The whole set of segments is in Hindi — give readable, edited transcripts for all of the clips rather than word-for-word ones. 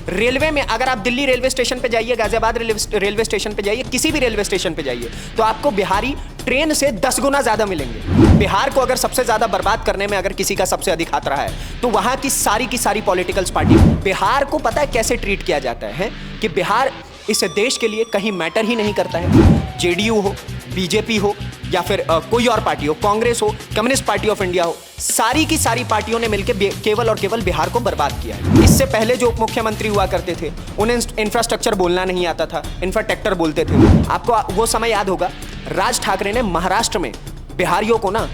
रेलवे में अगर आप दिल्ली रेलवे स्टेशन पे जाइए, गाजियाबाद रेलवे स्टेशन पे जाइए, किसी भी रेलवे स्टेशन पे जाइए, तो आपको बिहारी ट्रेन से 10 गुना ज्यादा मिलेंगे। बिहार को अगर सबसे ज्यादा बर्बाद करने में अगर किसी का सबसे अधिक हाथ रहा है तो वहां की सारी पॉलिटिकल पार्टी, बिहार को पता है कैसे ट्रीट किया जाता है कि बिहार इस देश के लिए कहीं मैटर ही नहीं करता है। जेडीयू हो, बीजेपी हो या फिर कोई और पार्टी हो, कांग्रेस हो, कम्युनिस्ट पार्टी ऑफ इंडिया हो, सारी की सारी पार्टियों ने मिलकर केवल और केवल बिहार को बर्बाद किया है। इससे पहले जो उप मुख्यमंत्री हुआ करते थे उन्हें इंफ्रास्ट्रक्चर बोलना नहीं आता था, इंफ्रास्ट्रक्चर बोलते थे। आपको वो समय याद होगा, राज ठाकरे ने महाराष्ट्र में बिहारियों को ना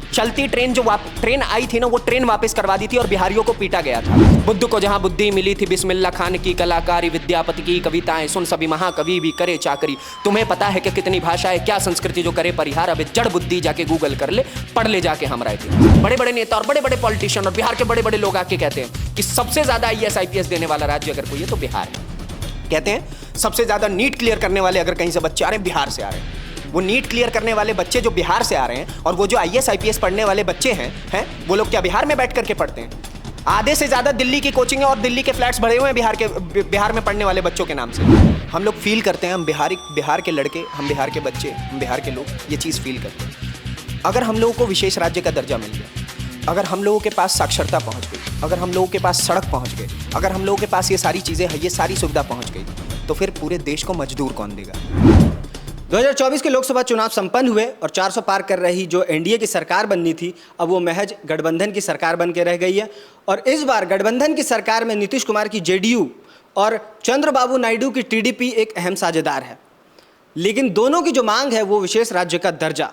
चलती ट्रेन जो ट्रेन आई थी ना, वो ट्रेन वापस करवा दी थी और बिहारियों को पीटा गया था। बुद्ध को जहां बुद्धि मिली थी, बिस्मिल्लाह खान की कलाकारी, विद्यापति की कविताएं सुन, सभी महाकवि भी करे चाकरी। तुम्हें पता है कि कितनी भाषाएं, क्या संस्कृति जो करे परिहार, अब जड़ बुद्धि जाके गूगल कर ले, पढ़ ले जाके हमारा इतिहास। बड़े बड़े नेता और बड़े बड़े पॉलिटिशियन और बिहार के बड़े बड़े लोग आके कहते हैं कि सबसे ज्यादा IAS IPS देने वाला राज्य अगर कोई है तो बिहार है। कहते हैं सबसे ज्यादा नीट क्लियर करने वाले अगर कहीं से बच्चे आ रहे हैं, बिहार से आ रहे हैं। वो नीट क्लियर करने वाले बच्चे जो बिहार से आ रहे हैं और वो जो IAS IPS पढ़ने वाले बच्चे हैं वो लोग क्या बिहार में बैठ करके पढ़ते हैं? आधे से ज्यादा दिल्ली की कोचिंग है और दिल्ली के फ्लैट्स भरे हुए हैं बिहार में पढ़ने वाले बच्चों के नाम से। हम लोग फील करते हैं, हम बिहार के लड़के, हम बिहार के बच्चे, हम बिहार के लोग ये चीज़ फील करते हैं। अगर हम लोगों को विशेष राज्य का दर्जा मिल गया, अगर हम लोगों के पास साक्षरता पहुँच गई, अगर हम लोगों के पास सड़क पहुँच गई, अगर हम लोगों के पास ये सारी चीज़ें हैं, ये सारी सुविधा पहुँच गई, तो फिर पूरे देश को मजदूर कौन देगा? 2024 के लोकसभा चुनाव संपन्न हुए और 400 पार कर रही जो NDA की सरकार बननी थी, अब वो महज गठबंधन की सरकार बन के रह गई है। और इस बार गठबंधन की सरकार में नीतीश कुमार की JDU और चंद्रबाबू नायडू की TDP एक अहम साझेदार है। लेकिन दोनों की जो मांग है वो विशेष राज्य का दर्जा।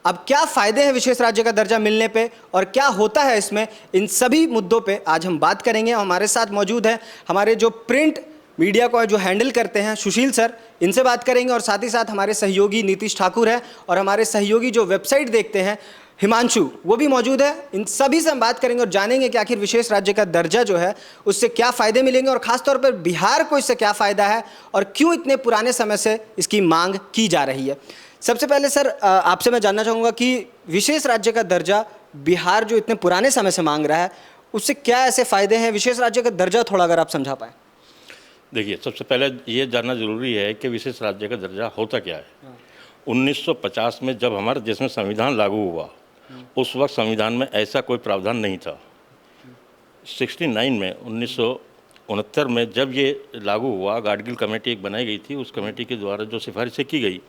अब क्या फ़ायदे हैं विशेष राज्य का दर्जा मिलने पे और क्या होता है इसमें, इन सभी मुद्दों पे आज हम बात करेंगे। हमारे साथ मौजूद हैं हमारे जो प्रिंट मीडिया को जो हैंडल करते हैं सुशील सर, इनसे बात करेंगे। और साथ ही साथ हमारे सहयोगी नीतीश ठाकुर है और हमारे सहयोगी जो वेबसाइट देखते हैं हिमांशु, वो भी मौजूद है। इन सभी से हम बात करेंगे और जानेंगे कि आखिर विशेष राज्य का दर्जा जो है उससे क्या फ़ायदे मिलेंगे और ख़ासतौर पर बिहार को इससे क्या फ़ायदा है और क्यों इतने पुराने समय से इसकी मांग की जा रही है। सबसे पहले सर आपसे मैं जानना चाहूँगा कि विशेष राज्य का दर्जा बिहार जो इतने पुराने समय से मांग रहा है, उससे क्या ऐसे फ़ायदे हैं? विशेष राज्य का दर्जा थोड़ा अगर आप समझा पाएँ। देखिए, सबसे पहले ये जानना ज़रूरी है कि विशेष राज्य का दर्जा होता क्या है। 1950 में जब हमारे देश में संविधान लागू हुआ, उस वक्त संविधान में ऐसा कोई प्रावधान नहीं था। 69 में 1969 में जब ये लागू हुआ, गाडगिल कमेटी एक बनाई गई थी, उस कमेटी के द्वारा जो सिफारिशें की गई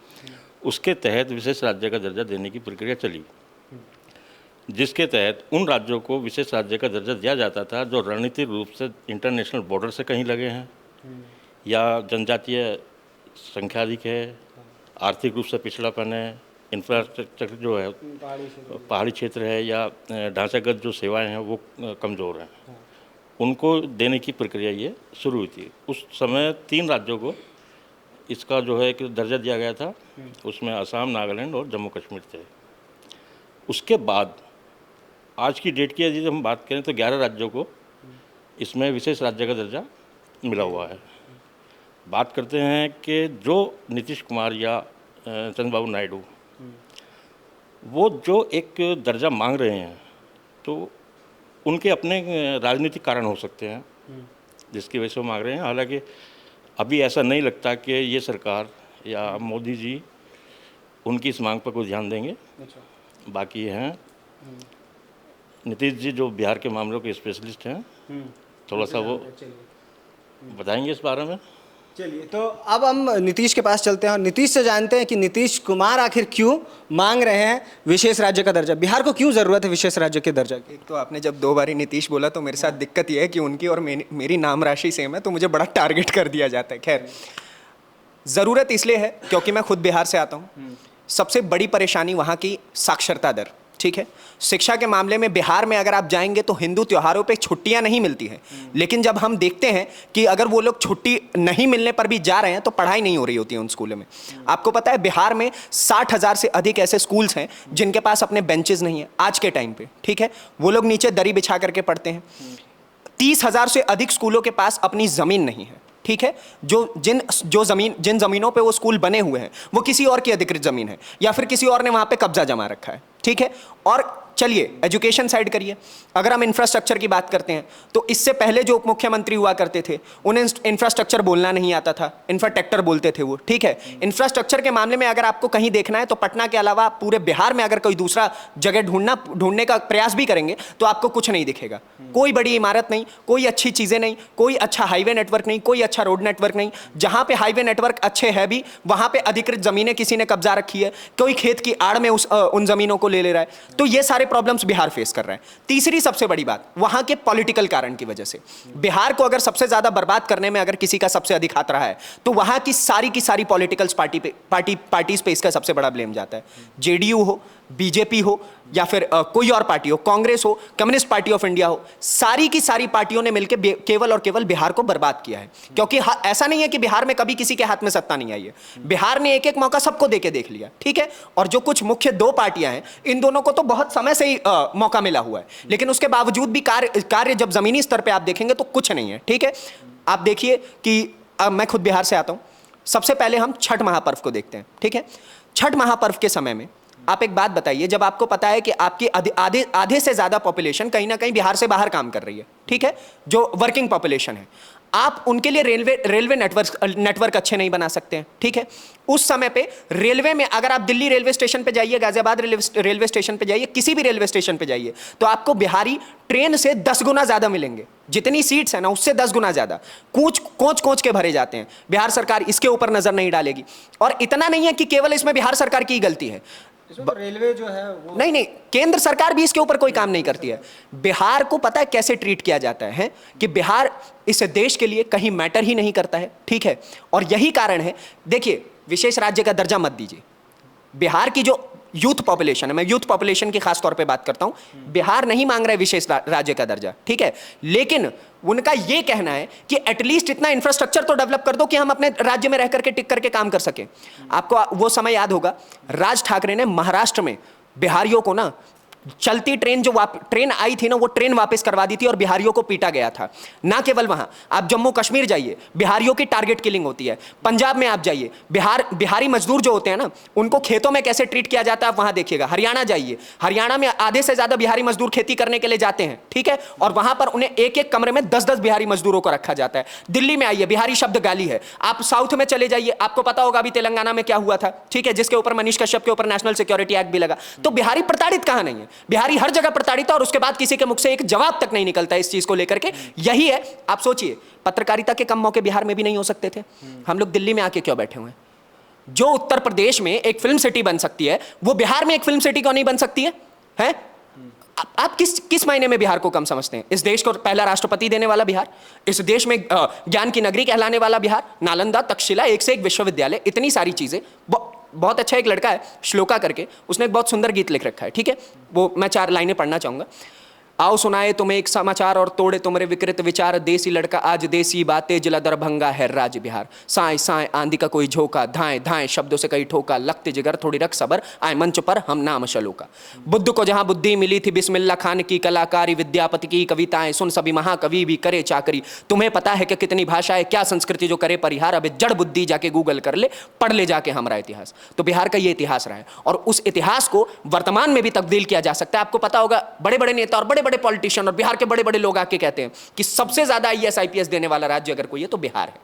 उसके तहत विशेष राज्य का दर्जा देने की प्रक्रिया चली, जिसके तहत उन राज्यों को विशेष राज्य का दर्जा दिया जाता था जो रणनीतिक रूप से इंटरनेशनल बॉर्डर से कहीं लगे हैं या जनजातीय संख्या अधिक है, आर्थिक रूप से पिछड़ापन है, इंफ्रास्ट्रक्चर जो है पहाड़ी क्षेत्र है या ढांचागत जो सेवाएं हैं वो कमज़ोर हैं, उनको देने की प्रक्रिया ये शुरू हुई थी। उस समय 3 राज्यों को इसका जो है एक दर्जा दिया गया था, उसमें असम, नागालैंड और जम्मू कश्मीर थे। उसके बाद आज की डेट की यदि हम बात करें तो 11 राज्यों को इसमें विशेष राज्य का दर्जा मिला हुआ है। बात करते हैं कि जो नीतीश कुमार या चंद्रबाबू नायडू वो जो एक दर्जा मांग रहे हैं, तो उनके अपने राजनीतिक कारण हो सकते हैं जिसकी वजह से वो मांग रहे हैं। हालांकि अभी ऐसा नहीं लगता कि ये सरकार या मोदी जी उनकी इस मांग पर कोई ध्यान देंगे। बाकी हैं नीतीश जी जो बिहार के मामलों के स्पेशलिस्ट हैं, थोड़ा सा वो बताएंगे इस बारे में। चलिए, तो अब हम नीतीश के पास चलते हैं और नीतीश से जानते हैं कि नीतीश कुमार आखिर क्यों मांग रहे हैं विशेष राज्य का दर्जा। बिहार को क्यों ज़रूरत है विशेष राज्य के दर्जा की? एक तो आपने जब 2 बारी नीतीश बोला तो मेरे साथ दिक्कत यह है कि उनकी और मेरी नाम राशि सेम है, तो मुझे बड़ा टारगेट कर दिया जाता है। खैर, ज़रूरत इसलिए है क्योंकि मैं खुद बिहार से आता हूँ। सबसे बड़ी परेशानी वहाँ की साक्षरता दर, ठीक है। शिक्षा के मामले में बिहार में अगर आप जाएंगे तो हिंदू त्योहारों पे छुट्टियां नहीं मिलती हैं, लेकिन जब हम देखते हैं कि अगर वो लोग छुट्टी नहीं मिलने पर भी जा रहे हैं तो पढ़ाई नहीं हो रही होती है उन स्कूलों में। आपको पता है बिहार में 60,000 से अधिक ऐसे स्कूल्स हैं जिनके पास अपने बेंचेस नहीं है आज के टाइम पे, ठीक है। वो लोग नीचे दरी बिछा करके पढ़ते हैं। 30,000 से अधिक स्कूलों के पास अपनी ज़मीन नहीं है, ठीक है। जिन ज़मीनों पे वो स्कूल बने हुए हैं वो किसी और की अधिकृत ज़मीन है या फिर किसी और ने वहाँ पे कब्जा जमा रखा है, ठीक है। और चलिए एजुकेशन साइड करिए, अगर हम इंफ्रास्ट्रक्चर की बात करते हैं तो इससे पहले जो उप मुख्यमंत्री हुआ करते थे उन्हें इंफ्रास्ट्रक्चर बोलना नहीं आता था, इंफ्रास्ट्रक्चर बोलते थे वो, ठीक है। इंफ्रास्ट्रक्चर के मामले में अगर आपको कहीं देखना है तो पटना के अलावा पूरे बिहार में अगर कोई दूसरा जगह ढूंढने का प्रयास भी करेंगे तो आपको कुछ नहीं दिखेगा, कोई बड़ी इमारत नहीं, कोई अच्छी चीजें नहीं, कोई अच्छा हाईवे नेटवर्क नहीं, कोई अच्छा रोड नेटवर्क नहीं। जहां पे हाईवे नेटवर्क अच्छे है भी वहां पे अधिकृत जमीनें किसी ने कब्जा रखी है, कोई खेत की आड़ में उन जमीनों को ले रहा है। तो ये सारे प्रॉब्लम्स बिहार फेस कर रहा है। तीसरी सबसे बड़ी बात वहां के पॉलिटिकल कारण की वजह से बिहार को अगर सबसे ज्यादा बर्बाद करने में अगर किसी का सबसे अधिक हाथ रहा है तो वहां की सारी पॉलिटिकल पार्टीज पे इसका सबसे बड़ा ब्लेम जाता है। जेडीयू हो, बीजेपी हो या फिर कोई और पार्टी हो, कांग्रेस हो, कम्युनिस्ट पार्टी ऑफ इंडिया हो, सारी की सारी पार्टियों ने मिलकर केवल और केवल बिहार को बर्बाद किया है। क्योंकि ऐसा नहीं है कि बिहार में कभी किसी के हाथ में सत्ता नहीं आई है, बिहार ने एक एक मौका सबको देके देख लिया, ठीक है। और जो कुछ मुख्य दो पार्टियां हैं इन दोनों को तो बहुत समय से ही मौका मिला हुआ है, लेकिन उसके बावजूद भी कार्य जब जमीनी स्तर पर आप देखेंगे तो कुछ नहीं है, ठीक है। आप देखिए कि मैं खुद बिहार से आता हूं, सबसे पहले हम छठ महापर्व को देखते हैं, ठीक है। छठ महापर्व के समय में आप एक बात बताइए, जब आपको पता है कि आपकी आधे से ज्यादा पॉपुलेशन कहीं ना कहीं बिहार से बाहर काम कर रही है, ठीक है, जो वर्किंग पॉपुलेशन है, आप उनके लिए रेलवे नेटवर्क अच्छे नहीं बना सकते हैं, ठीक है। उस समय पे रेलवे में अगर आप दिल्ली रेलवे स्टेशन पे जाइए, गाजियाबाद रेलवे स्टेशन पे जाइए, किसी भी रेलवे स्टेशन पे जाइए तो आपको बिहारी ट्रेन से 10 गुना ज्यादा मिलेंगे। जितनी सीट्स है ना उससे 10 गुना ज्यादा कोच के भरे जाते हैं। बिहार सरकार इसके ऊपर नजर नहीं डालेगी। और इतना नहीं है कि केवल इसमें बिहार सरकार की गलती है, तो रेलवे जो है वो नहीं, केंद्र सरकार भी इसके ऊपर कोई काम नहीं करती है। बिहार को पता है कैसे ट्रीट किया जाता है कि बिहार इस देश के लिए कहीं मैटर ही नहीं करता है, ठीक है। और यही कारण है, देखिए, विशेष राज्य का दर्जा मत दीजिए। बिहार की जो यूथ पॉपुलेशन है, मैं यूथ पॉपुलेशन की खास तौर पे बात करता हूं, बिहार नहीं मांग रहा है विशेष राज्य का दर्जा, ठीक है, लेकिन उनका यह कहना है कि एटलीस्ट इतना इंफ्रास्ट्रक्चर तो डेवलप कर दो कि हम अपने राज्य में रह करके टिक करके काम कर सकें। आपको वो समय याद होगा, राज ठाकरे ने महाराष्ट्र में बिहारियों को ना चलती ट्रेन ट्रेन आई थी ना, वो ट्रेन वापस करवा दी थी और बिहारियों को पीटा गया था। ना केवल वहां, आप जम्मू कश्मीर जाइए, बिहारियों की टारगेट किलिंग होती है। पंजाब में आप जाइए, बिहारी मजदूर जो होते हैं ना, उनको खेतों में कैसे ट्रीट किया जाता है आप वहां देखिएगा। हरियाणा जाइए, हरियाणा में आधे से ज्यादा बिहारी मजदूर खेती करने के लिए जाते हैं, ठीक है, और वहां पर उन्हें एक एक कमरे में 10-10 बिहारी मजदूरों को रखा जाता है। दिल्ली में आइए, बिहारी शब्द गाली है। आप साउथ में चले जाइए, आपको पता होगा अभी तेलंगाना में क्या हुआ था, ठीक है, जिसके ऊपर मनीष कश्यप के ऊपर नेशनल सिक्योरिटी एक्ट भी लगा। तो बिहारी प्रताड़ित कहां नहीं है, बिहारी हर जगह प्रताड़ित है और उसके बाद किसी के मुख से एक जवाब तक नहीं निकलता इस चीज को लेकर के। यही है, आप सोचिए, पत्रकारिता के कम मौके बिहार में भी नहीं हो सकते थे, हम लोग दिल्ली में आके क्यों बैठे हुए हैं? जो उत्तर प्रदेश में एक फिल्म सिटी बन सकती है वो बिहार में एक फिल्म सिटी क्यों नहीं बन सकती है? आप किस मायने में बिहार को कम समझते हैं? इस देश को पहला राष्ट्रपति देने वाला बिहार, इस देश में ज्ञान की नगरी कहलाने वाला बिहार, नालंदा, तक्षशिला, एक से एक विश्वविद्यालय, इतनी सारी चीजें। बहुत अच्छा एक लड़का है श्लोका करके, उसने एक बहुत सुंदर गीत लिख रखा है, ठीक है, वो मैं 4 लाइनें पढ़ना चाहूंगा। आओ सुनाए तुम्हें एक समाचार और तोड़े तुम्हारे विकृत विचार, देसी लड़का आज देसी बातें, जिला दरभंगा है राज बिहार। साए साए आंधी का कोई झोंका, धाए धाए शब्दों से कई ठोका, लगते जिगर थोड़ी रख सबर, आए मंच पर हम नाम शलोका। बुद्ध को जहां बुद्धि मिली थी बिस्मिल्लाह खान की कलाकारी, विद्यापति की कविताएं सुन सभी महाकवि भी करे चाकरी। तुम्हें पता है कि कितनी भाषा है, क्या संस्कृति जो करे परिहार, अब जड़ बुद्धि जाके गूगल कर ले, पढ़ ले जाके हमारा इतिहास। तो बिहार का ये इतिहास रहा है और उस इतिहास को वर्तमान में भी तब्दील किया जा सकता है। आपको पता होगा, बड़े बड़े नेता और बड़े बड़े पॉलिटिशियन और बिहार के बड़े बड़े लोग आके कहते हैं कि सबसे ज्यादा आईएएस आईपीएस देने वाला राज्य अगर कोई है तो बिहार है।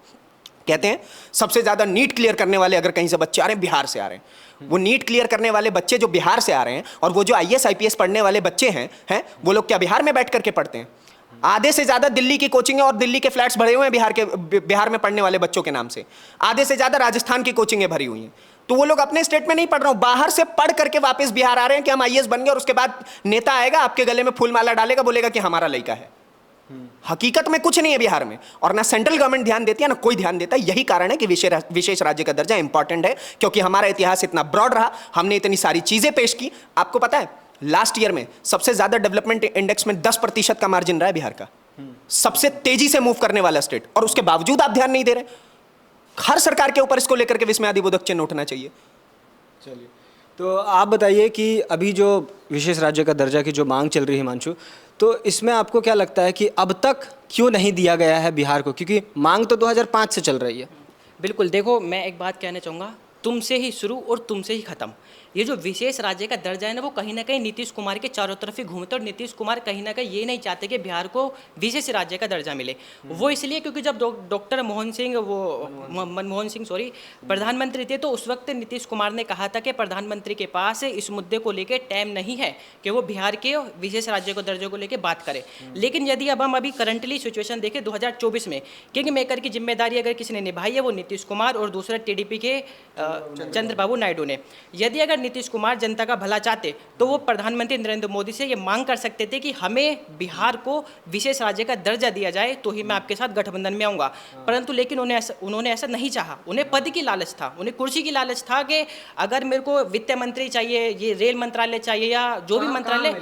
कहते हैं सबसे ज्यादा नीट क्लियर करने वाले अगर कहीं से बच्चे आ रहे हैं, बिहार से आ रहे हैं। वो नीट क्लियर करने वाले बच्चे जो बिहार से आ रहे हैं और वो जो आईएएस आईपीएस पढ़ने वाले बच्चे हैं वो लोग क्या बिहार में बैठ करके पढ़ते हैं? आधे से ज्यादा दिल्ली की कोचिंग है और दिल्ली के फ्लैट्स भरे हुए हैं बिहार में पढ़ने वाले बच्चों के नाम से। आधे से ज्यादा राजस्थान की कोचिंगें भरी हुई हैं। तो वो लोग अपने स्टेट में नहीं पढ़ रहे हो, बाहर से पढ़ करके वापस बिहार आ रहे हैं कि हम आईएएस बन गए और उसके बाद नेता आएगा आपके गले में फूल माला डालेगा, बोलेगा कि हमारा लड़का है। हकीकत में कुछ नहीं है बिहार में, और ना सेंट्रल गवर्नमेंट ध्यान देती है ना कोई ध्यान देता है। यही कारण है कि विशेष राज्य का दर्जा इंपॉर्टेंट है, क्योंकि हमारा इतिहास इतना ब्रॉड रहा, हमने इतनी सारी चीजें पेश की। आपको पता है लास्ट ईयर में सबसे ज्यादा डेवलपमेंट इंडेक्स में 10% का मार्जिन रहा है बिहार का, सबसे तेजी से मूव करने वाला स्टेट, और उसके बावजूद आप ध्यान नहीं दे रहे। हर सरकार के ऊपर इसको लेकर के विस्मयादिबोधक चिन्ह उठना चाहिए। चलिए, तो आप बताइए कि अभी जो विशेष राज्य का दर्जा की जो मांग चल रही है हिमांशु, तो इसमें आपको क्या लगता है कि अब तक क्यों नहीं दिया गया है बिहार को? क्योंकि मांग तो 2005 से चल रही है। बिल्कुल, देखो मैं एक बात कहना चाहूँगा, तुमसे ही शुरू और तुमसे ही ख़त्म। ये जो विशेष राज्य का दर्जा है ना, वो कहीं ना कहीं नीतीश कुमार के चारों तरफ ही घूमते, और नीतीश कुमार कहीं ना कहीं ये नहीं चाहते कि बिहार को विशेष राज्य का दर्जा मिले। वो इसलिए क्योंकि जब डॉक्टर मनमोहन सिंह प्रधानमंत्री थे, तो उस वक्त नीतीश कुमार ने कहा था कि प्रधानमंत्री के पास इस मुद्दे को लेकर टाइम नहीं है कि वो बिहार के विशेष राज्य को दर्जे को लेकर बात करें। लेकिन यदि अब हम अभी करंटली सिचुएशन देखें 2024 में, किंग मेकर की जिम्मेदारी अगर किसी ने निभाई है वो नीतीश कुमार और दूसरा टीडीपी के चंद्रबाबू नायडू ने। यदि अगर नीतीश कुमार जनता का भला चाहते तो वो प्रधानमंत्री नरेंद्र मोदी से ये मांग कर सकते थे कि हमें बिहार को विशेष राज्य का दर्जा दिया जाए, तो ही मैं आपके साथ गठबंधन में आऊँगा। परंतु लेकिन उन्होंने ऐसा नहीं चाहा। उन्हें पद की लालच था, उन्हें कुर्सी की लालच था कि अगर मेरे को वित्त मंत्री चाहिए, ये रेल मंत्रालय चाहिए या जो भी मंत्रालय,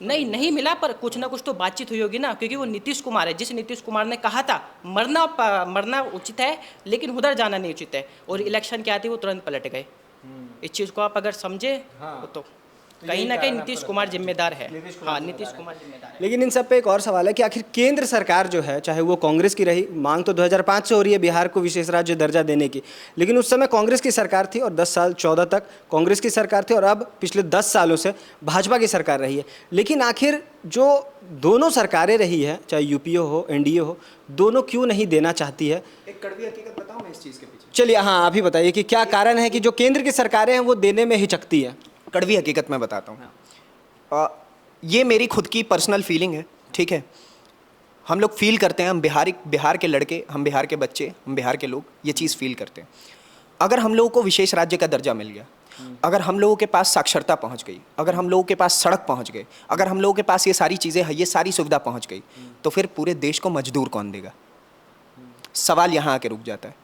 नहीं मिला, पर कुछ ना कुछ तो बातचीत हुई होगी ना, क्योंकि वो नीतीश कुमार है, जिस नीतीश कुमार ने कहा था मरना उचित है लेकिन उधर जाना नहीं उचित है, और इलेक्शन क्या आती वो तुरंत पलट गए। इस चीज़ को आप अगर समझे तो कहीं ना कहीं नीतीश कुमार जिम्मेदार है। हाँ, नीतीश कुमार जिम्मेदार है। लेकिन इन सब पे एक और सवाल है कि आखिर केंद्र सरकार जो है, चाहे वो कांग्रेस की रही, मांग तो 2005 से हो रही है बिहार को विशेष राज्य दर्जा देने की, लेकिन उस समय कांग्रेस की सरकार थी और 10 साल 14 तक कांग्रेस की सरकार थी, और अब पिछले 10 सालों से भाजपा की सरकार रही है। लेकिन आखिर जो दोनों सरकारें रही है, चाहे यूपीए हो, एनडीए हो, दोनों क्यों नहीं देना चाहती है? एक कड़वी हकीकत बताऊं मैं इस चीज़ के पीछे। चलिए, हाँ, आप ही बताइए कि क्या कारण है कि जो केंद्र की सरकारें हैं वो देने में हिचकती है। कड़वी हकीकत मैं बताता हूँ। ये मेरी खुद की पर्सनल फीलिंग है, ठीक है। हम लोग फील करते हैं, हम बिहार के लड़के, हम बिहार के बच्चे, हम बिहार के लोग ये चीज़ फील करते हैं। अगर हम लोगों को विशेष राज्य का दर्जा मिल गया, अगर हम लोगों के पास साक्षरता पहुंच गई, अगर हम लोगों के पास सड़क पहुंच गए, अगर हम लोगों के पास ये सारी चीज़ें हैं, ये सारी सुविधा पहुंच गई, तो फिर पूरे देश को मजदूर कौन देगा? सवाल यहाँ आके रुक जाता है।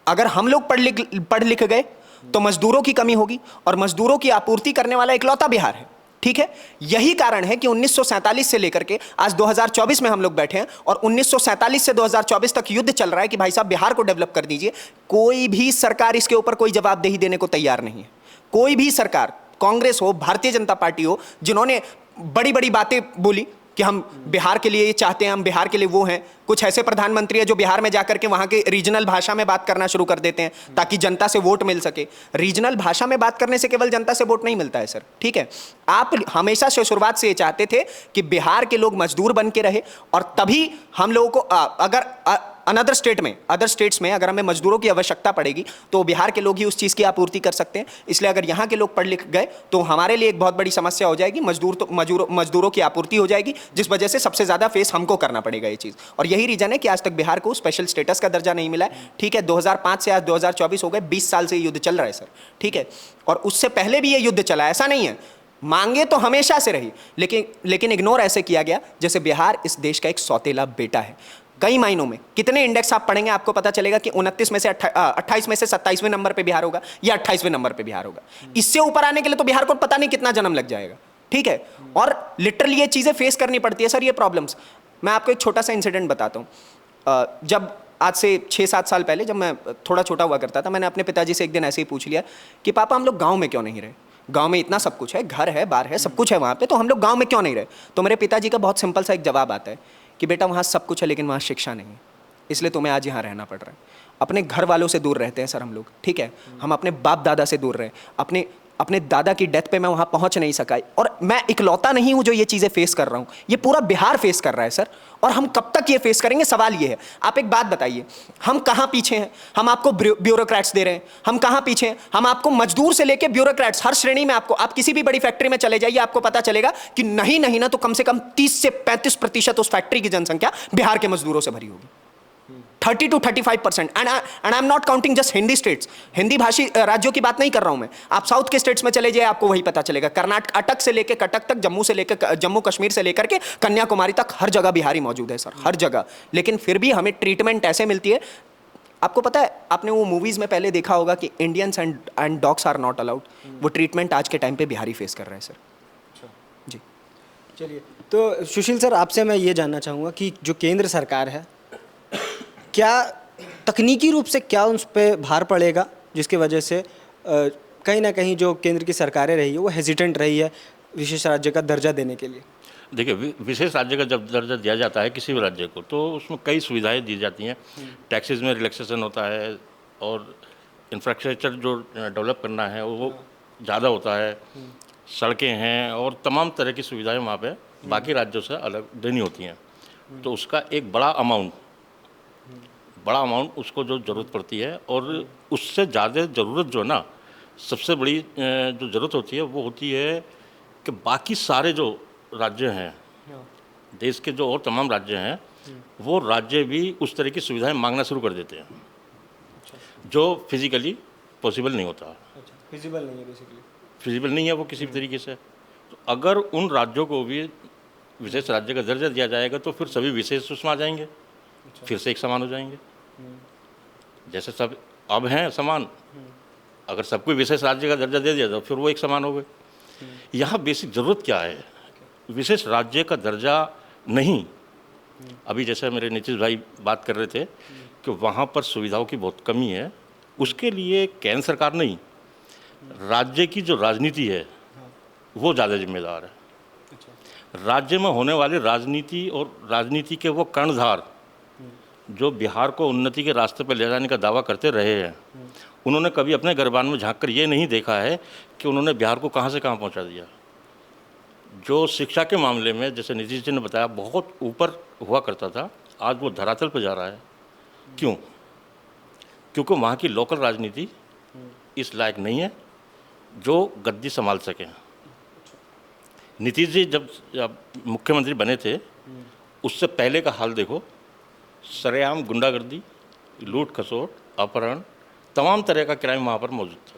अगर हम लोग पढ़ लिख गए तो मजदूरों की कमी होगी, और मजदूरों की आपूर्ति करने वाला इकलौता बिहार है, ठीक है। यही कारण है कि 1947 से लेकर के आज 2024 में हम लोग बैठे हैं, और 1947 से 2024 तक युद्ध चल रहा है कि भाई साहब बिहार को डेवलप कर दीजिए। कोई भी सरकार इसके ऊपर कोई जवाबदेही देने को तैयार नहीं है। कोई भी सरकार, कांग्रेस हो, भारतीय जनता पार्टी हो, जिन्होंने बड़ी बड़ी बातें बोली कि हम बिहार के लिए ये चाहते हैं, हम बिहार के लिए वो हैं। कुछ ऐसे प्रधानमंत्री है जो बिहार में जाकर के वहाँ के रीजनल भाषा में बात करना शुरू कर देते हैं ताकि जनता से वोट मिल सके। रीजनल भाषा में बात करने से केवल जनता से वोट नहीं मिलता है सर, ठीक है। आप हमेशा से शुरुआत से ये चाहते थे कि बिहार के लोग मजदूर बन के रहे, और तभी हम लोगों को अगर अदर स्टेट्स में अगर हमें मजदूरों की आवश्यकता पड़ेगी तो बिहार के लोग ही उस चीज़ की आपूर्ति कर सकते हैं। इसलिए अगर यहाँ के लोग पढ़ लिख गए तो हमारे लिए एक बहुत बड़ी समस्या हो जाएगी, मजदूरों की आपूर्ति हो जाएगी, जिस वजह से सबसे ज़्यादा फेस हमको करना पड़ेगा ये चीज़। और यही रीज़न है कि आज तक बिहार को स्पेशल स्टेटस का दर्जा नहीं मिला है, ठीक है। 2005 से आज 2024 हो गए, 20 साल से युद्ध चल रहा है सर, ठीक है। और उससे पहले भी ये युद्ध चला, ऐसा नहीं है। मांगे तो हमेशा से रही, लेकिन इग्नोर ऐसे किया गया जैसे बिहार इस देश का एक सौतेला बेटा है। कई मायनों में कितने इंडेक्स आप पढ़ेंगे आपको पता चलेगा कि 29 में से 28 में से 27वें नंबर पे बिहार होगा या 28वें नंबर पे बिहार होगा। इससे ऊपर आने के लिए तो बिहार को पता नहीं कितना जन्म लग जाएगा, ठीक है। और लिटरली ये चीज़ें फेस करनी पड़ती है सर, ये प्रॉब्लम्स। मैं आपको एक छोटा सा इंसिडेंट बताता हूँ। जब आज से 6-7 साल पहले, जब मैं थोड़ा छोटा हुआ करता था, मैंने अपने पिताजी से एक दिन ऐसे ही पूछ लिया कि पापा हम लोग गाँव में क्यों नहीं रहे? गांव में इतना सब कुछ है, घर है, बार है, सब कुछ है वहाँ पे, तो हम लोग गांव में क्यों नहीं रहे? तो मेरे पिताजी का बहुत सिंपल सा एक जवाब आता है कि बेटा वहाँ सब कुछ है लेकिन वहाँ शिक्षा नहीं है, इसलिए तुम्हें आज यहाँ रहना पड़ रहा है। अपने घर वालों से दूर रहते हैं सर हम लोग, ठीक है। हम अपने बाप दादा से दूर रहे, अपने दादा की डेथ पे मैं वहाँ पहुँच नहीं सका, और मैं इकलौता नहीं हूँ जो ये चीज़ें फेस कर रहा हूँ, ये पूरा बिहार फेस कर रहा है सर। और हम कब तक ये फेस करेंगे? सवाल ये है। आप एक बात बताइए, हम कहाँ पीछे हैं? हम आपको ब्यूरोक्रेट्स दे रहे हैं, हम कहाँ पीछे हैं? हम आपको मजदूर से लेके ब्यूरोक्रेट्स हर श्रेणी में, आपको आप किसी भी बड़ी फैक्ट्री में चले जाइए, आपको पता चलेगा कि नहीं ना तो कम से कम 30 से 35% उस फैक्ट्री की जनसंख्या बिहार के मजदूरों से भरी होगी। 30 to 35%। And I am not counting just Hindi states, Hindi भाषी राज्यों की बात नहीं कर रहा हूं मैं। आप साउथ के स्टेट्स में चले जाए, आपको वही पता चलेगा। कर्नाटक, अटक से लेकर कटक तक, जम्मू कश्मीर से लेकर के कन्याकुमारी तक हर जगह बिहारी मौजूद है सर, हर जगह। लेकिन फिर भी हमें ट्रीटमेंट ऐसे मिलती है। आपको पता है, आपने वो मूवीज में पहले देखा होगा कि Indians and dogs are not allowed. वो ट्रीटमेंट आज के टाइम पे बिहारी फेस कर रहा है सर। जी चलिए, तो सुशील सर, आपसे मैं ये जानना चाहूँगा कि जो केंद्र सरकार है, क्या तकनीकी रूप से क्या उस पर भार पड़ेगा जिसकी वजह से कहीं ना कहीं जो केंद्र की सरकारें रही है वो हेजिटेंट रही है विशेष राज्य का दर्जा देने के लिए? देखिए, विशेष राज्य का जब दर्जा दिया जाता है किसी भी राज्य को, तो उसमें कई सुविधाएं दी जाती हैं। टैक्सेस में रिलैक्सेशन होता है, और इंफ्रास्ट्रक्चर जो डेवलप करना है वो ज़्यादा होता है, सड़कें हैं और तमाम तरह की सुविधाएं वहाँ पे बाकी राज्यों से अलग देनी होती हैं। तो उसका एक बड़ा अमाउंट उसको जो ज़रूरत पड़ती है, और उससे ज़्यादा ज़रूरत जो है ना, सबसे बड़ी जो ज़रूरत होती है वो होती है कि बाकी सारे जो राज्य हैं, देश के जो और तमाम राज्य हैं, वो राज्य भी उस तरह की सुविधाएं मांगना शुरू कर देते हैं जो फिजिकली पॉसिबल नहीं होता, फिजिबल नहीं है बेसिकली। फिजिबल नहीं है वो किसी भी तरीके से। तो अगर उन राज्यों को भी विशेष राज्य का दर्जा दिया जाएगा तो फिर सभी विशेष उसमें आ जाएंगे, फिर से एक समान हो जाएंगे। जैसे सब अब हैं समान, अगर सबको विशेष राज्य का दर्जा दे दिया तो फिर वो एक समान हो गए। यहाँ बेसिक ज़रूरत क्या है, विशेष राज्य का दर्जा नहीं। अभी जैसे मेरे नीतीश भाई बात कर रहे थे कि वहाँ पर सुविधाओं की बहुत कमी है, उसके लिए केंद्र सरकार नहीं, राज्य की जो राजनीति है वो ज़्यादा जिम्मेदार है। राज्य में होने वाली राजनीति और राजनीति के वो कर्णधार जो बिहार को उन्नति के रास्ते पर ले जाने का दावा करते रहे हैं, उन्होंने कभी अपने गर्भान में झांक कर ये नहीं देखा है कि उन्होंने बिहार को कहाँ से कहाँ पहुँचा दिया। जो शिक्षा के मामले में जैसे नीतीश जी ने बताया बहुत ऊपर हुआ करता था, आज वो धरातल पर जा रहा है। क्यों? क्योंकि वहाँ की लोकल राजनीति इस लायक नहीं है जो गद्दी संभाल सकें। नीतीश जी जब मुख्यमंत्री बने थे उससे पहले का हाल देखो, सरेआम गुंडागर्दी, लूट खसोट, अपहरण, तमाम तरह का क्राइम वहाँ पर मौजूद था।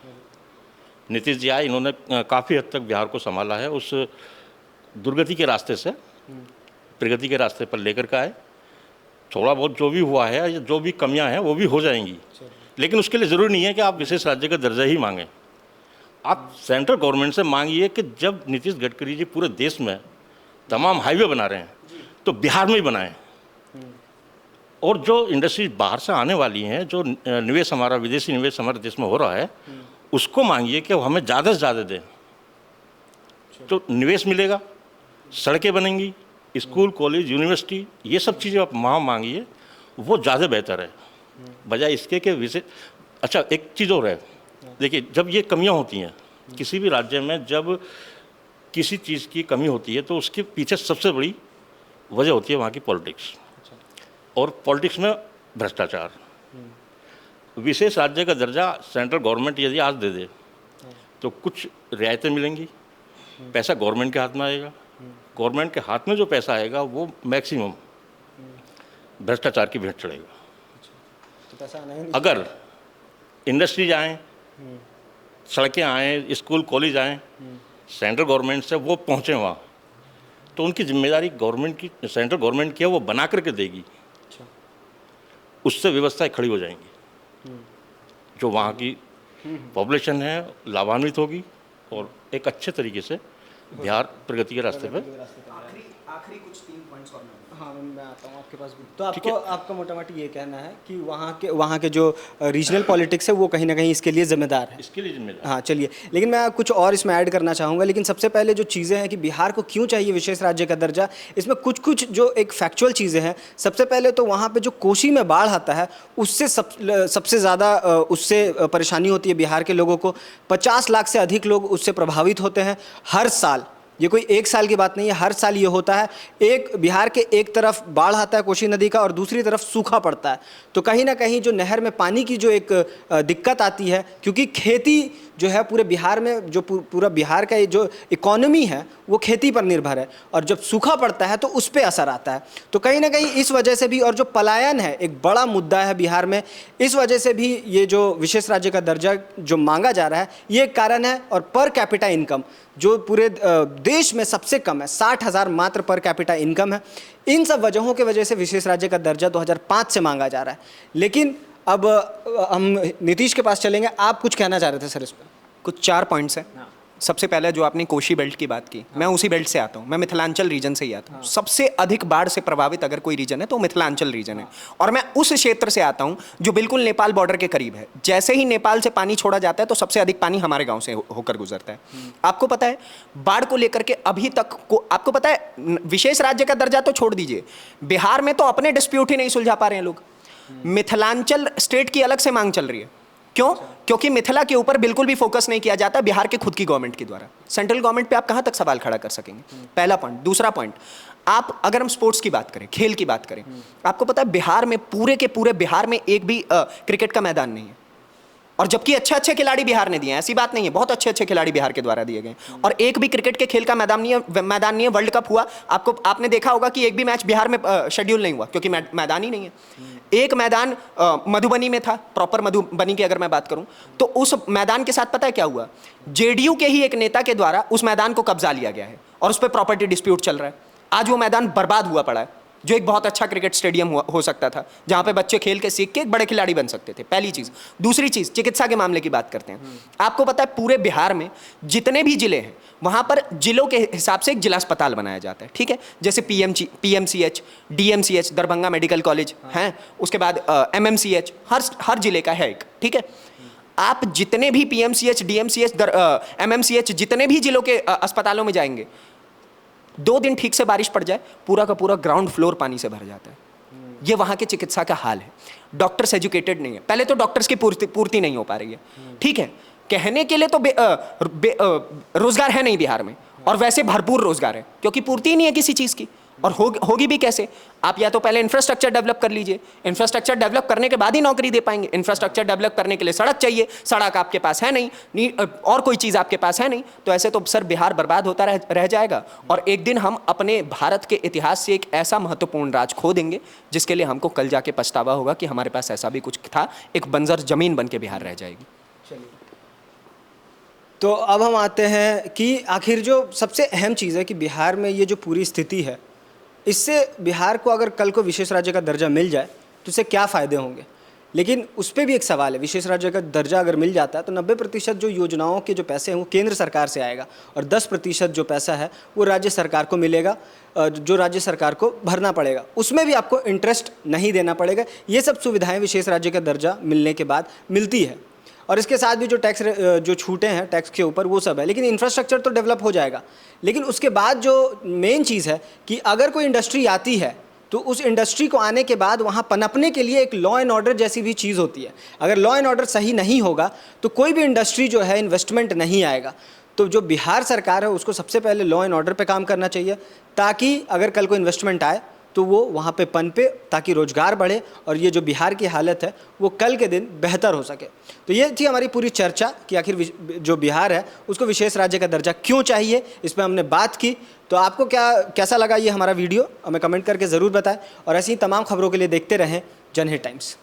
नीतीश जी आए, इन्होंने काफ़ी हद तक बिहार को संभाला है, उस दुर्गति के रास्ते से प्रगति के रास्ते पर लेकर के आए। थोड़ा बहुत जो भी हुआ है या जो भी कमियां हैं वो भी हो जाएंगी, लेकिन उसके लिए ज़रूरी नहीं है कि आप विशेष राज्य का दर्जा ही मांगें। आप सेंट्रल गवर्नमेंट से मांगिए कि जब नीतीश गडकरी जी पूरे देश में तमाम हाईवे बना रहे हैं तो बिहार में ही बनाएं, और जो इंडस्ट्रीज बाहर से आने वाली हैं, जो निवेश हमारा विदेशी निवेश हमारे देश में हो रहा है, उसको मांगिए कि हमें ज़्यादा से ज़्यादा दें, तो निवेश मिलेगा, सड़कें बनेंगी, स्कूल कॉलेज यूनिवर्सिटी, ये सब चीज़ें आप वहाँ मांगिए, वो ज़्यादा बेहतर है बजाय इसके कि विशेष। अच्छा, एक चीज़ और है, देखिए जब ये कमियाँ होती हैं किसी भी राज्य में, जब किसी चीज़ की कमी होती है तो उसके पीछे सबसे बड़ी वजह होती है वहाँ की पॉलिटिक्स, और पॉलिटिक्स में भ्रष्टाचार। विशेष राज्य का दर्जा सेंट्रल गवर्नमेंट यदि आज दे दे तो कुछ रियायतें मिलेंगी, पैसा गवर्नमेंट के हाथ में आएगा, गवर्नमेंट के हाथ में जो पैसा आएगा वो मैक्सिमम भ्रष्टाचार की भेंट चढ़ेगा। तो पैसा आना ही नहीं। अगर इंडस्ट्रीज आएँ, सड़कें आएँ, स्कूल कॉलेज आएँ, सेंट्रल गवर्नमेंट से वो पहुँचे वहाँ, तो उनकी जिम्मेदारी गवर्नमेंट की, सेंट्रल गवर्नमेंट की है, वो बना करके देगी, उससे व्यवस्थाएं खड़ी हो जाएंगी, जो वहाँ की पॉपुलेशन है लाभान्वित होगी और एक अच्छे तरीके से बिहार प्रगति के रास्ते पर। आखिरी कुछ 3 पॉइंट्स और हाँ मैं आता हूँ आपके पास भी। तो आपका मोटा मोटी ये कहना है कि वहाँ के जो रीजनल पॉलिटिक्स है वो कहीं ना कहीं इसके लिए जिम्मेदार है। इसके लिए जिम्मेदार। हाँ चलिए, लेकिन मैं कुछ और इसमें ऐड करना चाहूँगा। लेकिन सबसे पहले जो चीज़ें हैं कि बिहार को क्यों चाहिए विशेष राज्य का दर्जा, इसमें कुछ जो एक फैक्चुअल चीज़ें हैं। सबसे पहले तो वहाँ पे जो कोसी में बाढ़ आता है उससे सबसे ज़्यादा उससे परेशानी होती है बिहार के लोगों को। 50 लाख से अधिक लोग उससे प्रभावित होते हैं हर साल। ये कोई एक साल की बात नहीं है, हर साल ये होता है। एक बिहार के एक तरफ बाढ़ आता है कोसी नदी का और दूसरी तरफ सूखा पड़ता है, तो कहीं ना कहीं जो नहर में पानी की जो एक दिक्कत आती है, क्योंकि खेती जो है पूरे बिहार में, जो पूरा बिहार का जो इकोनॉमी है वो खेती पर निर्भर है, और जब सूखा पड़ता है तो उस पर असर आता है। तो कहीं ना कहीं इस वजह से भी, और जो पलायन है एक बड़ा मुद्दा है बिहार में, इस वजह से भी ये जो विशेष राज्य का दर्जा जो मांगा जा रहा है ये एक कारण है। और पर कैपिटा इनकम जो पूरे देश में सबसे कम है, 60,000 मात्र पर कैपिटा इनकम है। इन सब वजहों की वजह से विशेष राज्य का दर्जा 2005 से मांगा जा रहा है। लेकिन अब हम नीतीश के पास चलेंगे। आप कुछ कहना चाह रहे थे सर इस पर? कुछ 4 पॉइंट्स हैं। सबसे पहले जो आपने कोशी बेल्ट की बात की, मैं उसी बेल्ट से आता हूँ, मैं मिथिलांचल रीजन से ही आता हूँ। सबसे अधिक बाढ़ से प्रभावित अगर कोई रीजन है तो मिथिलांचल रीजन है, और मैं उस क्षेत्र से आता हूँ जो बिल्कुल नेपाल बॉर्डर के करीब है। जैसे ही नेपाल से पानी छोड़ा जाता है तो सबसे अधिक पानी हमारे गाँव से होकर गुजरता है। आपको पता है बाढ़ को लेकर के अभी तक आपको पता है, विशेष राज्य का दर्जा तो छोड़ दीजिए, बिहार में तो अपने डिस्प्यूट ही नहीं सुलझा पा रहे हैं लोग। मिथिलांचल स्टेट की अलग से मांग चल रही है, क्यों? क्योंकि मिथिला के ऊपर बिल्कुल भी फोकस नहीं किया जाता बिहार के खुद की गवर्नमेंट के द्वारा। सेंट्रल गवर्नमेंट पे आप कहां तक सवाल खड़ा कर सकेंगे? पहला पॉइंट। दूसरा पॉइंट, आप अगर हम स्पोर्ट्स की बात करें, खेल की बात करें, आपको पता है बिहार में पूरे के पूरे बिहार में एक भी क्रिकेट का मैदान नहीं है, और जबकि अच्छे अच्छे खिलाड़ी बिहार ने दिए हैं, ऐसी बात नहीं है, बहुत अच्छे अच्छे खिलाड़ी बिहार के द्वारा दिए गए, और एक भी क्रिकेट के खेल का मैदान नहीं है। वर्ल्ड कप हुआ, आपने देखा होगा कि एक भी मैच बिहार में शेड्यूल नहीं हुआ, क्योंकि मैदान ही नहीं है। एक मैदान मधुबनी में था, प्रॉपर मधुबनी की अगर मैं बात करूं, तो उस मैदान के साथ पता है क्या हुआ? जेडीयू के ही एक नेता के द्वारा उस मैदान को कब्जा लिया गया है और उस पर प्रॉपर्टी डिस्प्यूट चल रहा है। आज वो मैदान बर्बाद हुआ पड़ा है, जो एक बहुत अच्छा क्रिकेट स्टेडियम हो सकता था, जहां पे बच्चे खेल के सीख के एक बड़े खिलाड़ी बन सकते थे। पहली चीज। दूसरी चीज, चिकित्सा के मामले की बात करते हैं। आपको पता है पूरे बिहार में जितने भी जिले हैं, वहां पर जिलों के हिसाब से एक जिला अस्पताल बनाया जाता है, ठीक है? जैसे PMCH, DMCH, Darbhanga medical college हैं, उसके बाद एमएमसीएच, हर जिले का है एक, ठीक है? आप जितने भी पीएमसीएच, डीएमसीएच, एमएमसीएच, जितने भी जिलों के अस्पतालों में जाएंगे, 2 दिन ठीक से बारिश पड़ जाए, पूरा का पूरा ग्राउंड फ्लोर पानी से भर जाता है। ये वहां के चिकित्सा का हाल है। डॉक्टर्स एजुकेटेड नहीं है। पहले तो डॉक्टर्स की पूर्ति नहीं हो पा रही है, ठीक है? कहने के लिए तो रोजगार है नहीं बिहार में, और वैसे भरपूर रोजगार है, क्योंकि पूर्ति ही नहीं है किसी चीज की। और होगी भी कैसे? आप या तो पहले इंफ्रास्ट्रक्चर डेवलप कर लीजिए, इंफ्रास्ट्रक्चर डेवलप करने के बाद ही नौकरी दे पाएंगे। इंफ्रास्ट्रक्चर डेवलप करने के लिए सड़क चाहिए, सड़क आपके पास है नहीं, और कोई चीज़ आपके पास है नहीं, तो ऐसे तो सर बिहार बर्बाद होता रह जाएगा। और एक दिन हम अपने भारत के इतिहास से एक ऐसा महत्वपूर्ण राज खो देंगे, जिसके लिए हमको कल जाके पछतावा होगा कि हमारे पास ऐसा भी कुछ था। एक बंजर जमीन बन के बिहार रह जाएगी। तो अब हम आते हैं कि आखिर जो सबसे अहम चीज़ है कि बिहार में ये जो पूरी स्थिति है, इससे बिहार को अगर कल को विशेष राज्य का दर्जा मिल जाए तो इससे क्या फ़ायदे होंगे। लेकिन उस पर भी एक सवाल है, विशेष राज्य का दर्जा अगर मिल जाता है तो 90% जो योजनाओं के जो पैसे हैं वो केंद्र सरकार से आएगा, और 10% जो पैसा है वो राज्य सरकार को मिलेगा, जो राज्य सरकार को भरना पड़ेगा। उसमें भी आपको इंटरेस्ट नहीं देना पड़ेगा। ये सब सुविधाएँ विशेष राज्य का दर्जा मिलने के बाद मिलती है, और इसके साथ भी जो टैक्स जो छूटें हैं टैक्स के ऊपर, वो सब है। लेकिन इंफ्रास्ट्रक्चर तो डेवलप हो जाएगा। लेकिन उसके बाद जो मेन चीज़ है कि अगर कोई इंडस्ट्री आती है तो उस इंडस्ट्री को आने के बाद वहाँ पनपने के लिए एक लॉ एंड ऑर्डर जैसी भी चीज़ होती है। अगर लॉ एंड ऑर्डर सही नहीं होगा तो कोई भी इंडस्ट्री जो है इन्वेस्टमेंट नहीं आएगा। तो जो बिहार सरकार है उसको सबसे पहले लॉ एंड ऑर्डर पे काम करना चाहिए, ताकि अगर कल को इन्वेस्टमेंट आए तो वो वहाँ पे पनपे, ताकि रोजगार बढ़े और ये जो बिहार की हालत है वो कल के दिन बेहतर हो सके। तो ये थी हमारी पूरी चर्चा कि आखिर जो बिहार है उसको विशेष राज्य का दर्जा क्यों चाहिए, इस पर हमने बात की। तो आपको कैसा लगा ये हमारा वीडियो, हमें कमेंट करके ज़रूर बताएं, और ऐसी ही तमाम खबरों के लिए देखते रहें जनहित टाइम्स।